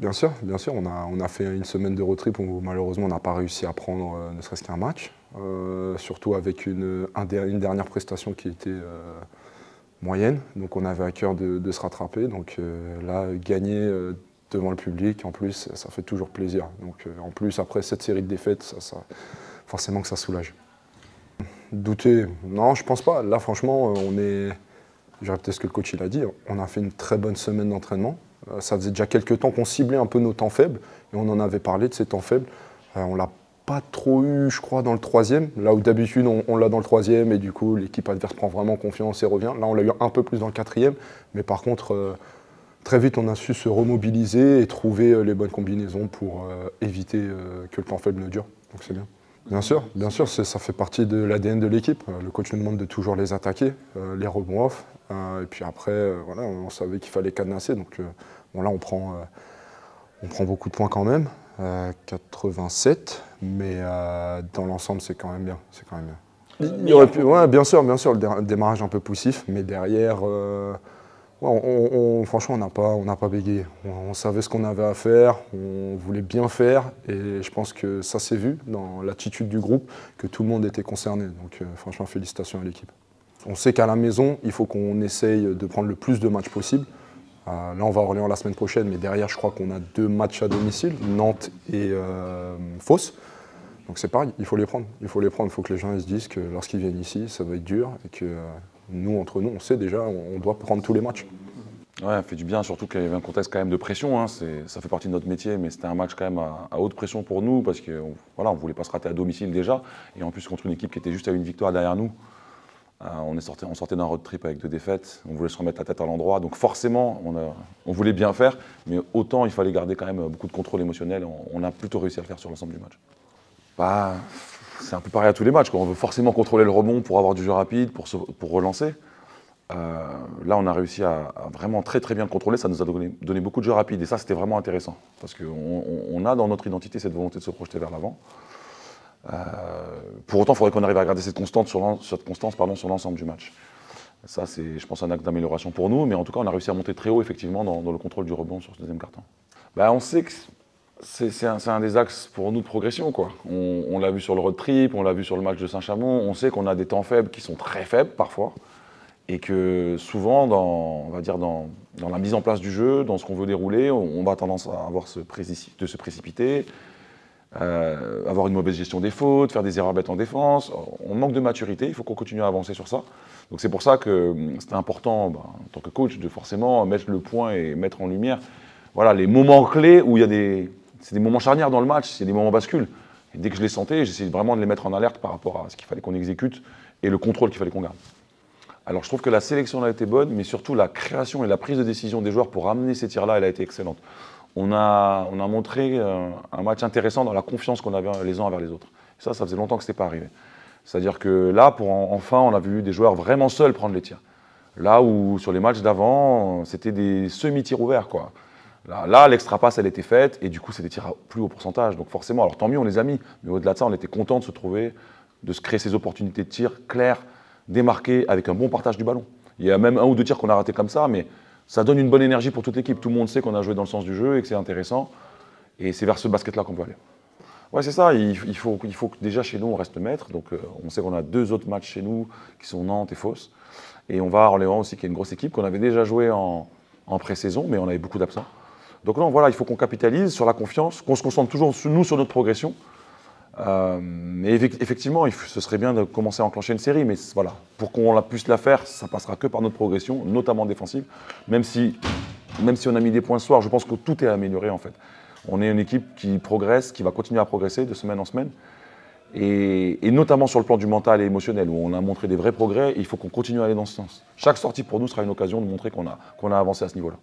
bien sûr. On a fait une semaine de road trip où malheureusement on n'a pas réussi à prendre ne serait-ce qu'un match. Surtout avec une dernière prestation qui était moyenne. Donc on avait à cœur de se rattraper. Donc là, gagner devant le public, en plus, ça fait toujours plaisir. Donc en plus, après cette série de défaites, forcément que ça soulage. Douter, non, je pense pas. Là, franchement, on est... Je répète ce que le coach il a dit, on a fait une très bonne semaine d'entraînement. Ça faisait déjà quelques temps qu'on ciblait un peu nos temps faibles, et on en avait parlé de ces temps faibles. On ne l'a pas trop eu, je crois, dans le troisième, là où d'habitude on l'a dans le troisième, et du coup l'équipe adverse prend vraiment confiance et revient. Là, on l'a eu un peu plus dans le quatrième, mais par contre, très vite, on a su se remobiliser et trouver les bonnes combinaisons pour éviter que le temps faible ne dure. Donc c'est bien. Bien sûr, ça fait partie de l'ADN de l'équipe. Le coach nous demande de toujours les attaquer, les rebonds off. Et puis après, voilà, on savait qu'il fallait cadenasser. Donc bon, là, on prend beaucoup de points quand même, 87. Mais dans l'ensemble, c'est quand même bien. Il y aurait pu, ouais, bien sûr, le démarrage un peu poussif. Mais derrière, franchement, on n'a pas bégayé. On savait ce qu'on avait à faire, on voulait bien faire, et je pense que ça s'est vu dans l'attitude du groupe, que tout le monde était concerné. Donc franchement, félicitations à l'équipe. On sait qu'à la maison, il faut qu'on essaye de prendre le plus de matchs possible. Là, on va à Orléans la semaine prochaine, mais derrière, je crois qu'on a 2 matchs à domicile, Nantes et Fos. Donc c'est pareil, il faut les prendre. Il faut que les gens se disent que lorsqu'ils viennent ici, ça va être dur, et que nous, entre nous, on sait déjà, on doit prendre tous les matchs. Ouais, ça fait du bien, surtout qu'il y avait un contexte quand même de pression. Hein. Ça fait partie de notre métier, mais c'était un match quand même à haute pression pour nous, parce qu'on voilà, ne voulait pas se rater à domicile déjà. Et en plus, contre une équipe qui était juste à une victoire derrière nous, on sortait d'un road trip avec 2 défaites, on voulait se remettre la tête à l'endroit. Donc forcément, on voulait bien faire, mais autant il fallait garder quand même beaucoup de contrôle émotionnel. On a plutôt réussi à le faire sur l'ensemble du match. Bah, c'est un peu pareil à tous les matchs, quoi. On veut forcément contrôler le rebond pour avoir du jeu rapide, pour relancer. Là, on a réussi à vraiment très bien le contrôler. Ça nous a donné beaucoup de jeux rapides. Et ça, c'était vraiment intéressant. Parce qu'on a dans notre identité cette volonté de se projeter vers l'avant. Pour autant, il faudrait qu'on arrive à garder cette constance sur l'ensemble du match. Ça, c'est, je pense, un acte d'amélioration pour nous. Mais en tout cas, on a réussi à monter très haut, effectivement, dans le contrôle du rebond sur ce deuxième quart-temps. Bah, on sait que c'est un des axes pour nous de progression, quoi. On l'a vu sur le road trip, on l'a vu sur le match de Saint-Chamond. On sait qu'on a des temps faibles qui sont très faibles, parfois. Et que souvent, on va dire dans la mise en place du jeu, dans ce qu'on veut dérouler, on va tendance à se précipiter, avoir une mauvaise gestion des fautes, faire des erreurs bêtes en défense. On manque de maturité, il faut qu'on continue à avancer sur ça. Donc c'est pour ça que c'était important, en tant que coach, de forcément mettre le point et mettre en lumière voilà, les moments clés où c'est des moments charnières dans le match, c'est des moments bascules. Et dès que je les sentais, j'essayais vraiment de les mettre en alerte par rapport à ce qu'il fallait qu'on exécute et le contrôle qu'il fallait qu'on garde. Alors je trouve que la sélection a été bonne, mais surtout la création et la prise de décision des joueurs pour amener ces tirs-là, elle a été excellente. On a montré un match intéressant dans la confiance qu'on avait les uns envers les autres. Ça faisait longtemps que ce n'était pas arrivé. C'est-à-dire que là, enfin, on a vu des joueurs vraiment seuls prendre les tirs. Là où sur les matchs d'avant, c'était des semi-tirs ouverts, quoi. Là, l'extra passe, elle était faite, et du coup, c'est des tirs à plus haut pourcentage. Donc forcément, alors tant mieux, on les a mis, mais au-delà de ça, on était content de se trouver, de se créer ces opportunités de tir claires, démarqué avec un bon partage du ballon. Il y a même 1 ou 2 tirs qu'on a ratés comme ça, mais ça donne une bonne énergie pour toute l'équipe. Tout le monde sait qu'on a joué dans le sens du jeu et que c'est intéressant. Et c'est vers ce basket-là qu'on peut aller. Ouais, c'est ça. Il faut que déjà chez nous, on reste maître. Donc on sait qu'on a 2 autres matchs chez nous qui sont Nantes et Fos. Et on va à Orléans aussi, qui est une grosse équipe qu'on avait déjà joué en pré-saison, mais on avait beaucoup d'absents. Donc non, voilà, il faut qu'on capitalise sur la confiance, qu'on se concentre toujours, nous, sur notre progression. Mais effectivement, ce serait bien de commencer à enclencher une série, mais voilà, pour qu'on puisse la faire, ça passera que par notre progression, notamment défensive, même si on a mis des points ce soir, je pense que tout est amélioré en fait. On est une équipe qui progresse, qui va continuer à progresser de semaine en semaine, et notamment sur le plan du mental et émotionnel, où on a montré des vrais progrès, et il faut qu'on continue à aller dans ce sens. Chaque sortie pour nous sera une occasion de montrer qu'on a avancé à ce niveau-là.